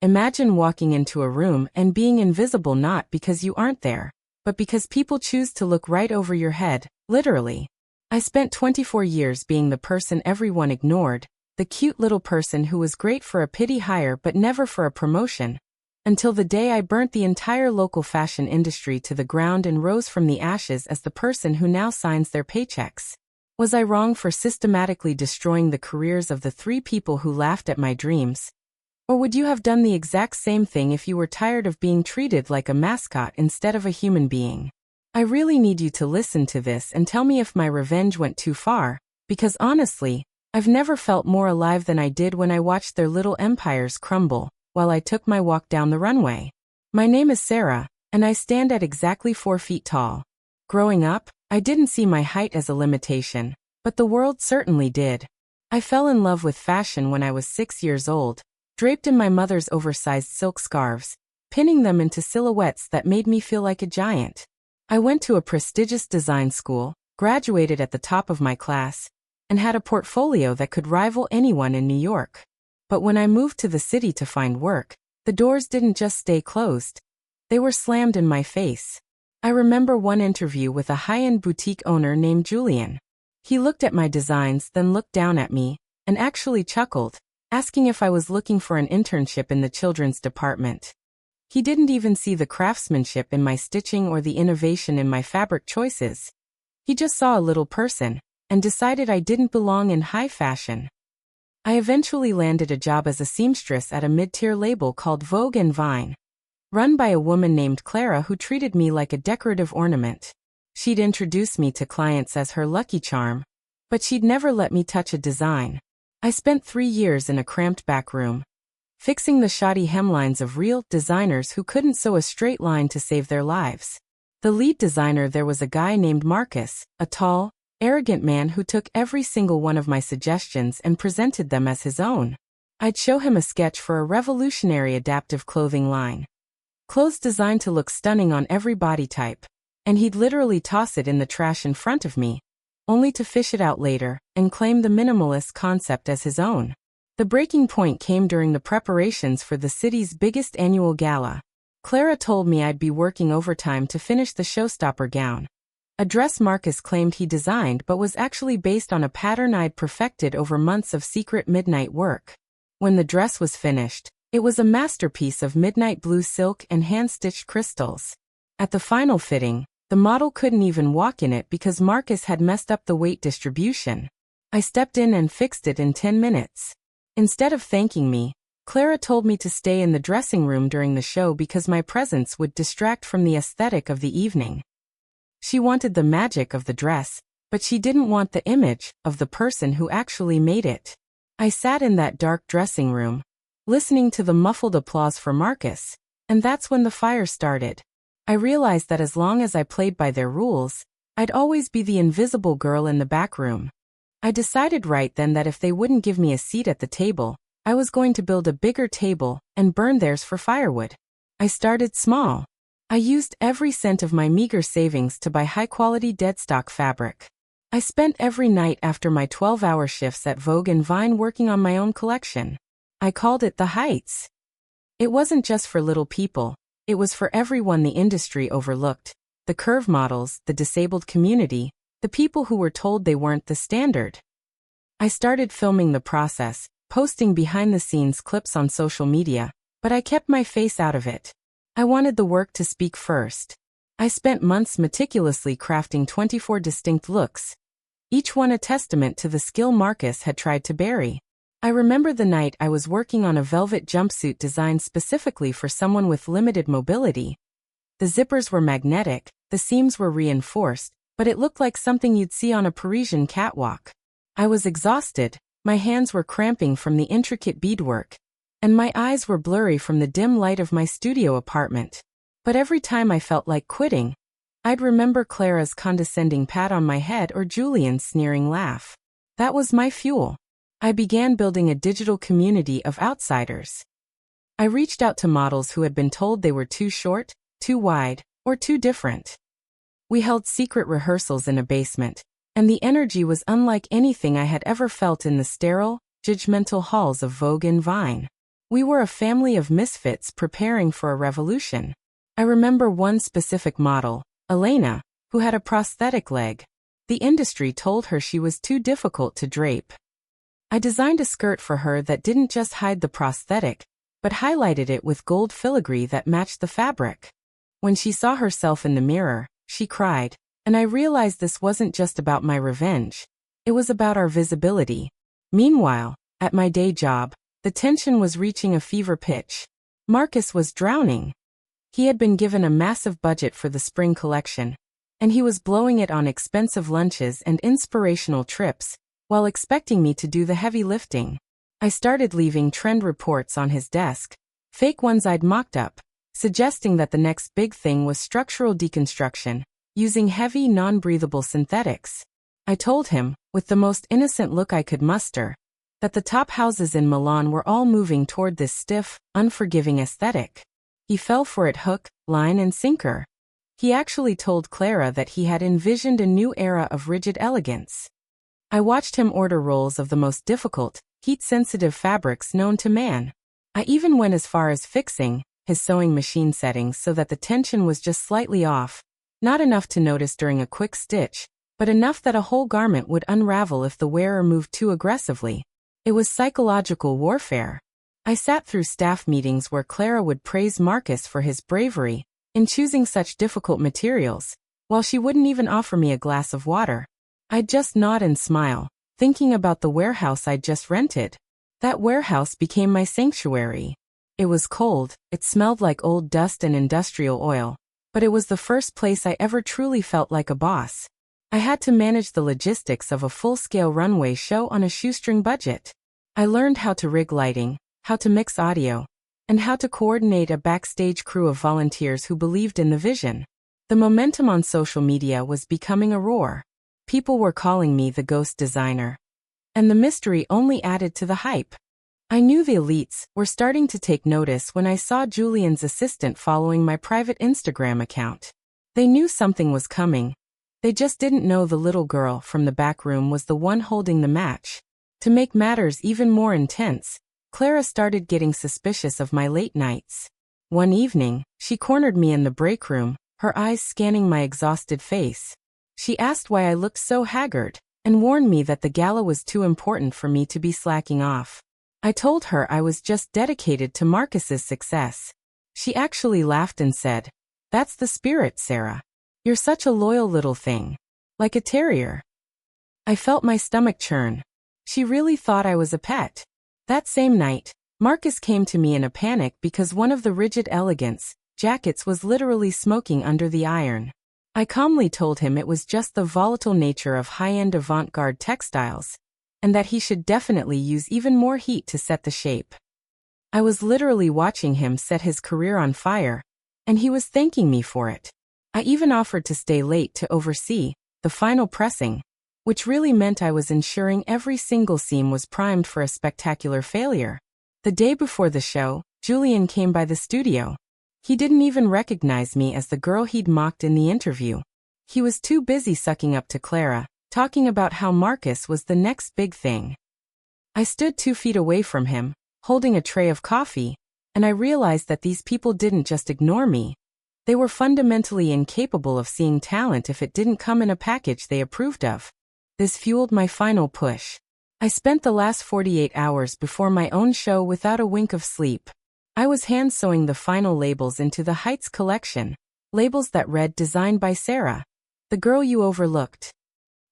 Imagine walking into a room and being invisible not because you aren't there, but because people choose to look right over your head, literally. I spent 24 years being the person everyone ignored, the cute little person who was great for a pity hire but never for a promotion, until the day I burnt the entire local fashion industry to the ground and rose from the ashes as the person who now signs their paychecks. Was I wrong for systematically destroying the careers of the 3 people who laughed at my dreams? Or would you have done the exact same thing if you were tired of being treated like a mascot instead of a human being? I really need you to listen to this and tell me if my revenge went too far, because honestly, I've never felt more alive than I did when I watched their little empires crumble while I took my walk down the runway. My name is Sarah, and I stand at exactly 4 feet tall. Growing up, I didn't see my height as a limitation, but the world certainly did. I fell in love with fashion when I was 6 years old, draped in my mother's oversized silk scarves, pinning them into silhouettes that made me feel like a giant. I went to a prestigious design school, graduated at the top of my class, and had a portfolio that could rival anyone in New York. But when I moved to the city to find work, the doors didn't just stay closed. They were slammed in my face. I remember one interview with a high-end boutique owner named Julian. He looked at my designs, then looked down at me, and actually chuckled, asking if I was looking for an internship in the children's department. He didn't even see the craftsmanship in my stitching or the innovation in my fabric choices. He just saw a little person, and decided I didn't belong in high fashion. I eventually landed a job as a seamstress at a mid-tier label called Vogue Vine, run by a woman named Clara who treated me like a decorative ornament. She'd introduce me to clients as her lucky charm, but she'd never let me touch a design. I spent 3 years in a cramped back room, fixing the shoddy hemlines of real designers who couldn't sew a straight line to save their lives. The lead designer there was a guy named Marcus, a tall, arrogant man who took every single one of my suggestions and presented them as his own. I'd show him a sketch for a revolutionary adaptive clothing line. Clothes designed to look stunning on every body type, and he'd literally toss it in the trash in front of me, only to fish it out later and claim the minimalist concept as his own. The breaking point came during the preparations for the city's biggest annual gala. Clara told me I'd be working overtime to finish the showstopper gown, a dress Marcus claimed he designed but was actually based on a pattern I'd perfected over months of secret midnight work. When the dress was finished, it was a masterpiece of midnight blue silk and hand-stitched crystals. At the final fitting, the model couldn't even walk in it because Marcus had messed up the weight distribution. I stepped in and fixed it in 10 minutes. Instead of thanking me, Clara told me to stay in the dressing room during the show because my presence would distract from the aesthetic of the evening. She wanted the magic of the dress, but she didn't want the image of the person who actually made it. I sat in that dark dressing room, listening to the muffled applause for Marcus, and that's when the fire started. I realized that as long as I played by their rules, I'd always be the invisible girl in the back room. I decided right then that if they wouldn't give me a seat at the table, I was going to build a bigger table and burn theirs for firewood. I started small. I used every cent of my meager savings to buy high-quality deadstock fabric. I spent every night after my 12-hour shifts at Vogue Vine working on my own collection. I called it the Heights. It wasn't just for little people, it was for everyone the industry overlooked, the curve models, the disabled community, the people who were told they weren't the standard. I started filming the process, posting behind-the-scenes clips on social media, but I kept my face out of it. I wanted the work to speak first. I spent months meticulously crafting 24 distinct looks, each one a testament to the skill Marcus had tried to bury. I remember the night I was working on a velvet jumpsuit designed specifically for someone with limited mobility. The zippers were magnetic, the seams were reinforced, but it looked like something you'd see on a Parisian catwalk. I was exhausted, my hands were cramping from the intricate beadwork, and my eyes were blurry from the dim light of my studio apartment. But every time I felt like quitting, I'd remember Clara's condescending pat on my head or Julian's sneering laugh. That was my fuel. I began building a digital community of outsiders. I reached out to models who had been told they were too short, too wide, or too different. We held secret rehearsals in a basement, and the energy was unlike anything I had ever felt in the sterile, judgmental halls of Vogue Vine. We were a family of misfits preparing for a revolution. I remember one specific model, Elena, who had a prosthetic leg. The industry told her she was too difficult to drape. I designed a skirt for her that didn't just hide the prosthetic, but highlighted it with gold filigree that matched the fabric. When she saw herself in the mirror, she cried, and I realized this wasn't just about my revenge. It was about our visibility. Meanwhile, at my day job, the tension was reaching a fever pitch. Marcus was drowning. He had been given a massive budget for the spring collection, and he was blowing it on expensive lunches and inspirational trips, while expecting me to do the heavy lifting. I started leaving trend reports on his desk, fake ones I'd mocked up, suggesting that the next big thing was structural deconstruction, using heavy, non-breathable synthetics. I told him, with the most innocent look I could muster, that the top houses in Milan were all moving toward this stiff, unforgiving aesthetic. He fell for it hook, line, and sinker. He actually told Clara that he had envisioned a new era of rigid elegance. I watched him order rolls of the most difficult, heat-sensitive fabrics known to man. I even went as far as fixing his sewing machine settings so that the tension was just slightly off, not enough to notice during a quick stitch, but enough that a whole garment would unravel if the wearer moved too aggressively. It was psychological warfare. I sat through staff meetings where Clara would praise Marcus for his bravery in choosing such difficult materials, while she wouldn't even offer me a glass of water. I'd just nod and smile, thinking about the warehouse I'd just rented. That warehouse became my sanctuary. It was cold, it smelled like old dust and industrial oil, but it was the first place I ever truly felt like a boss. I had to manage the logistics of a full-scale runway show on a shoestring budget. I learned how to rig lighting, how to mix audio, and how to coordinate a backstage crew of volunteers who believed in the vision. The momentum on social media was becoming a roar. People were calling me the ghost designer. And the mystery only added to the hype. I knew the elites were starting to take notice when I saw Julian's assistant following my private Instagram account. They knew something was coming. They just didn't know the little girl from the back room was the one holding the match. To make matters even more intense, Clara started getting suspicious of my late nights. One evening, she cornered me in the break room, her eyes scanning my exhausted face. She asked why I looked so haggard, and warned me that the gala was too important for me to be slacking off. I told her I was just dedicated to Marcus's success. She actually laughed and said, "That's the spirit, Sarah. You're such a loyal little thing. Like a terrier." I felt my stomach churn. She really thought I was a pet. That same night, Marcus came to me in a panic because one of the rigid elegance jackets was literally smoking under the iron. I calmly told him it was just the volatile nature of high-end avant-garde textiles, and that he should definitely use even more heat to set the shape. I was literally watching him set his career on fire, and he was thanking me for it. I even offered to stay late to oversee the final pressing, which really meant I was ensuring every single seam was primed for a spectacular failure. The day before the show, Julian came by the studio. He didn't even recognize me as the girl he'd mocked in the interview. He was too busy sucking up to Clara, talking about how Marcus was the next big thing. I stood 2 feet away from him, holding a tray of coffee, and I realized that these people didn't just ignore me. They were fundamentally incapable of seeing talent if it didn't come in a package they approved of. This fueled my final push. I spent the last 48 hours before my own show without a wink of sleep. I was hand-sewing the final labels into the Heights collection, labels that read "Designed by Sarah, the girl you overlooked."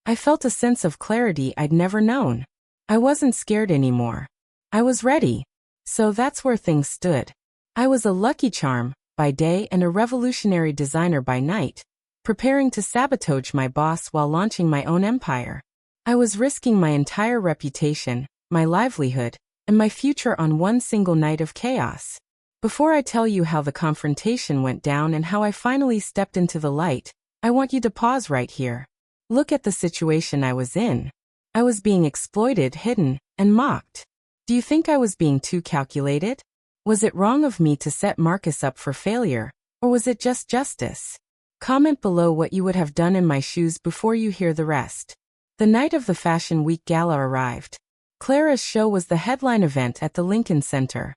I felt a sense of clarity I'd never known. I wasn't scared anymore. I was ready. So that's where things stood. I was a lucky charm by day and a revolutionary designer by night, preparing to sabotage my boss while launching my own empire. I was risking my entire reputation, my livelihood, and my future on one single night of chaos. Before I tell you how the confrontation went down and how I finally stepped into the light, I want you to pause right here. Look at the situation I was in. I was being exploited, hidden, and mocked. Do you think I was being too calculated? Was it wrong of me to set Marcus up for failure, or was it just justice? Comment below what you would have done in my shoes before you hear the rest. The night of the Fashion Week Gala arrived. Clara's show was the headline event at the Lincoln Center.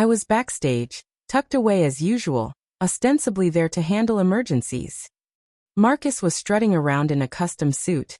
I was backstage, tucked away as usual, ostensibly there to handle emergencies. Marcus was strutting around in a custom suit,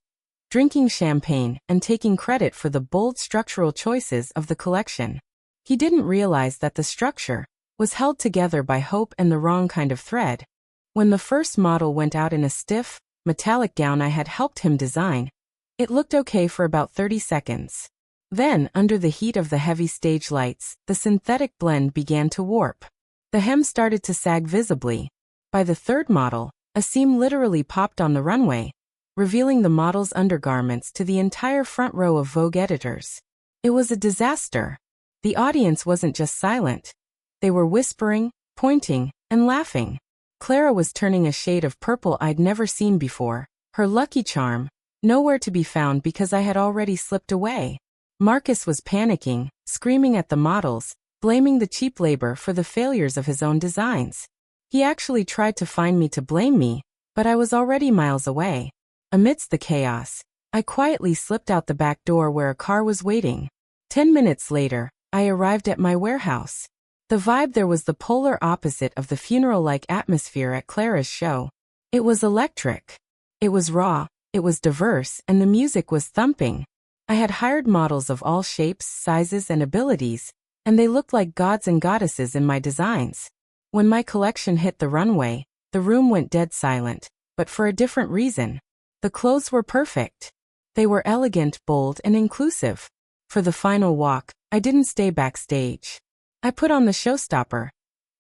drinking champagne and taking credit for the bold structural choices of the collection. He didn't realize that the structure was held together by hope and the wrong kind of thread. When the first model went out in a stiff, metallic gown I had helped him design, it looked okay for about 30 seconds. Then, under the heat of the heavy stage lights, the synthetic blend began to warp. The hem started to sag visibly. By the third model, a seam literally popped on the runway, revealing the model's undergarments to the entire front row of Vogue editors. It was a disaster. The audience wasn't just silent. They were whispering, pointing, and laughing. Clara was turning a shade of purple I'd never seen before, her lucky charm, nowhere to be found because I had already slipped away. Marcus was panicking, screaming at the models, blaming the cheap labor for the failures of his own designs. He actually tried to find me to blame me, but I was already miles away. Amidst the chaos, I quietly slipped out the back door where a car was waiting. 10 minutes later, I arrived at my warehouse. The vibe there was the polar opposite of the funeral-like atmosphere at Clara's show. It was electric. It was raw, it was diverse, and the music was thumping. I had hired models of all shapes, sizes, and abilities, and they looked like gods and goddesses in my designs. When my collection hit the runway, the room went dead silent, but for a different reason. The clothes were perfect. They were elegant, bold, and inclusive. For the final walk, I didn't stay backstage. I put on the showstopper.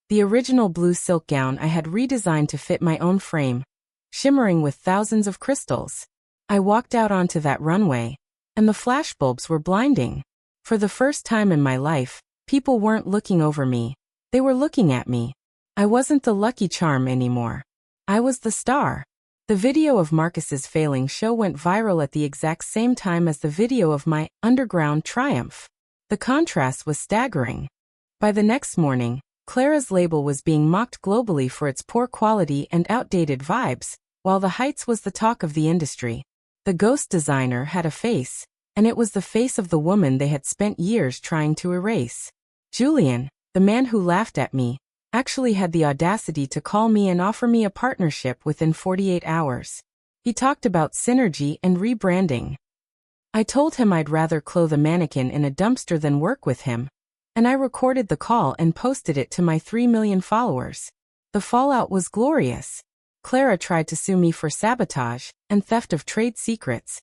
The original blue silk gown I had redesigned to fit my own frame, shimmering with thousands of crystals. I walked out onto that runway, and the flashbulbs were blinding. For the first time in my life, people weren't looking over me. They were looking at me. I wasn't the lucky charm anymore. I was the star. The video of Marcus's failing show went viral at the exact same time as the video of my underground triumph. The contrast was staggering. By the next morning, Clara's label was being mocked globally for its poor quality and outdated vibes, while the Heights was the talk of the industry. The ghost designer had a face, and it was the face of the woman they had spent years trying to erase. Julian, the man who laughed at me, actually had the audacity to call me and offer me a partnership within 48 hours. He talked about synergy and rebranding. I told him I'd rather clothe a mannequin in a dumpster than work with him, and I recorded the call and posted it to my 3 million followers. The fallout was glorious. Clara tried to sue me for sabotage and theft of trade secrets,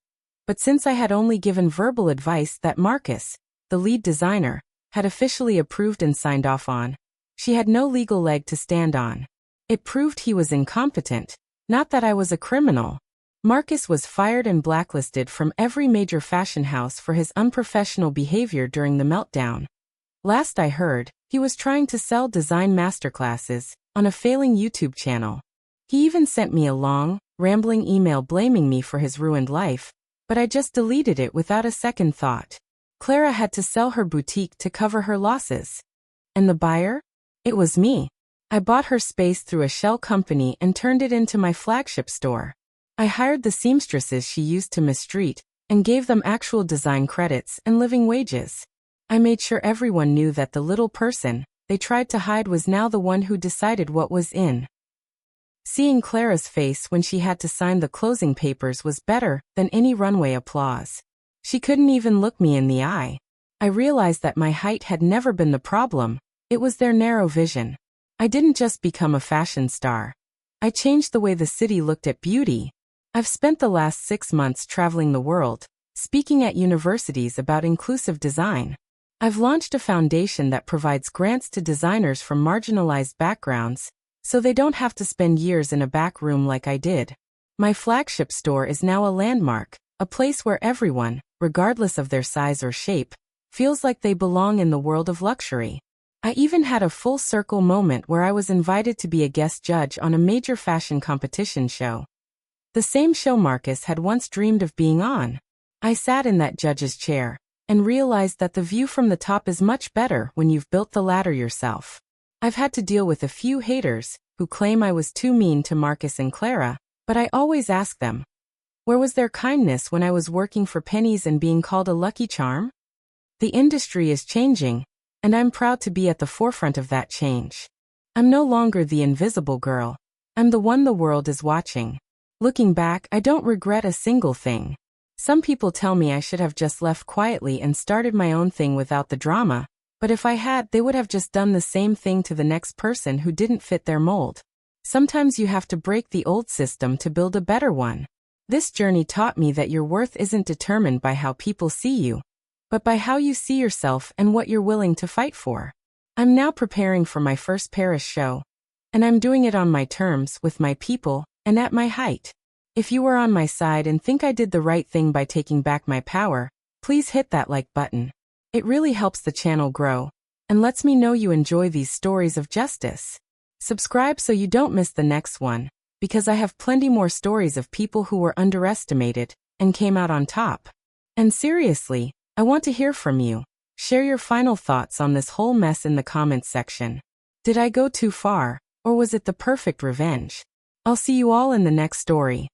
but since I had only given verbal advice that Marcus, the lead designer, had officially approved and signed off on, she had no legal leg to stand on. It proved he was incompetent, not that I was a criminal. Marcus was fired and blacklisted from every major fashion house for his unprofessional behavior during the meltdown. Last I heard, he was trying to sell design masterclasses on a failing YouTube channel. He even sent me a long, rambling email blaming me for his ruined life, but I just deleted it without a second thought. Clara had to sell her boutique to cover her losses. And the buyer? It was me. I bought her space through a shell company and turned it into my flagship store. I hired the seamstresses she used to mistreat and gave them actual design credits and living wages. I made sure everyone knew that the little person they tried to hide was now the one who decided what was in. Seeing Clara's face when she had to sign the closing papers was better than any runway applause. She couldn't even look me in the eye. I realized that my height had never been the problem. It was their narrow vision. I didn't just become a fashion star. I changed the way the city looked at beauty. I've spent the last 6 months traveling the world, speaking at universities about inclusive design. I've launched a foundation that provides grants to designers from marginalized backgrounds, so they don't have to spend years in a back room like I did. My flagship store is now a landmark, a place where everyone, regardless of their size or shape, feels like they belong in the world of luxury. I even had a full circle moment where I was invited to be a guest judge on a major fashion competition show. The same show Marcus had once dreamed of being on. I sat in that judge's chair and realized that the view from the top is much better when you've built the ladder yourself. I've had to deal with a few haters who claim I was too mean to Marcus and Clara, but I always ask them, where was their kindness when I was working for pennies and being called a lucky charm? The industry is changing, And I'm proud to be at the forefront of that change. I'm no longer the invisible girl. I'm the one the world is watching. Looking back, I don't regret a single thing. Some people tell me I should have just left quietly and started my own thing without the drama, but if I had, they would have just done the same thing to the next person who didn't fit their mold. Sometimes you have to break the old system to build a better one. This journey taught me that your worth isn't determined by how people see you, but by how you see yourself and what you're willing to fight for. I'm now preparing for my first Paris show, and I'm doing it on my terms, with my people, and at my height. If you are on my side and think I did the right thing by taking back my power, please hit that like button. It really helps the channel grow, and lets me know you enjoy these stories of justice. Subscribe so you don't miss the next one, because I have plenty more stories of people who were underestimated and came out on top. And seriously, I want to hear from you. Share your final thoughts on this whole mess in the comments section. Did I go too far, or was it the perfect revenge? I'll see you all in the next story.